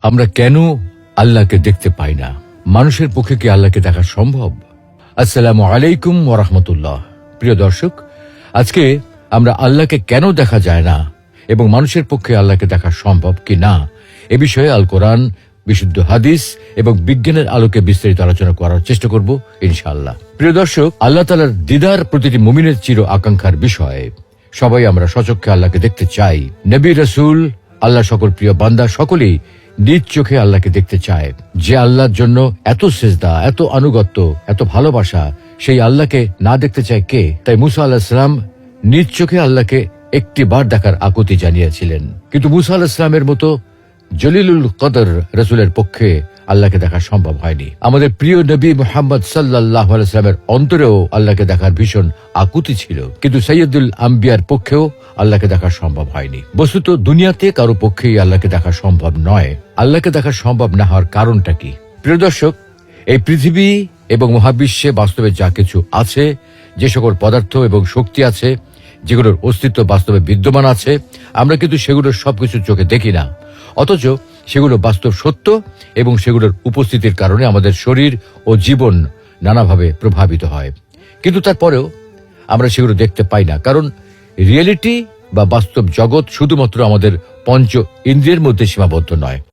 আমরা কেন আল্লাহকে দেখতে পাই না? মানুষের পক্ষে কি আল্লাহকে দেখা সম্ভব? আসসালামু আলাইকুম ওয়া রাহমাতুল্লাহ। প্রিয় দর্শক, আজকে আমরা আল্লাহকে কেন দেখা যায় না এবং মানুষের পক্ষে আল্লাহকে দেখা সম্ভব কি না এ বিষয়ে আল কোরআন, বিশুদ্ধ হাদিস এবং বিজ্ঞানের আলোকে বিস্তারিত আলোচনা করার চেষ্টা করব ইনশাআল্লাহ। প্রিয় দর্শক, আল্লাহ তাআলার দিদার প্রতিটি মুমিনের চির আকাঙ্ক্ষার বিষয়। সবাই আমরা সচক্ষে আল্লাহকে দেখতে চাই। নবী, রাসূল, আল্লাহ সকল প্রিয় বান্দা সকলেই নিজ চোখে আল্লাহকে দেখতে চায়। যে আল্লাহর জন্য এত সিজদা, এত আনুগত্য, এত ভালোবাসা, সেই আল্লাহকে না দেখতে চায় কে? তাই মুসা আলাইহিস সালাম নিজ চোখে আল্লাহকে একটি বার দেখার আকুতি জানিয়েছিলেন। কিন্তু মুসা আলাইহিস সালামের মতো জলিলুল কদর রাসূলের পক্ষে আল্লাহকে দেখা সম্ভব হয়নি। আমাদের প্রিয় নবী মুহাম্মদ সাল্লাল্লাহু আলাইহি ওয়াসাল্লামের অন্তরেও আল্লাহকে দেখার ভীষণ আকুতি ছিল, কিন্তু সাইয়্যিদুল আম্বিয়ার পক্ষেও আল্লাহকে দেখা সম্ভব হয়নি। বস্তুত দুনিয়াতে কারো পক্ষেই আল্লাহকে দেখা সম্ভব নয়। আল্লাহকে দেখা সম্ভব না হওয়ার কারণটা কি? প্রিয় দর্শক, এই পৃথিবী এবং মহাবিশ্বে বাস্তবে যা কিছু আছে, যে সকল পদার্থ এবং শক্তি আছে, যেগুলোর অস্তিত্ব বাস্তবে বিদ্যমান আছে, আমরা কিন্তু সেগুলোর সবকিছু চোখে দেখি না। অথচ সেগুলো বাস্তব সত্য এবং সেগুলোর উপস্থিতির কারণে আমাদের শরীর ও জীবন নানাভাবে প্রভাবিত হয়। কিন্তু তারপরেও আমরা সেগুলো দেখতে পাই না, কারণ রিয়েলিটি বা বাস্তব জগৎ শুধুমাত্র আমাদের পঞ্চ ইন্দ্রিয়ের মধ্যে সীমাবদ্ধ নয়।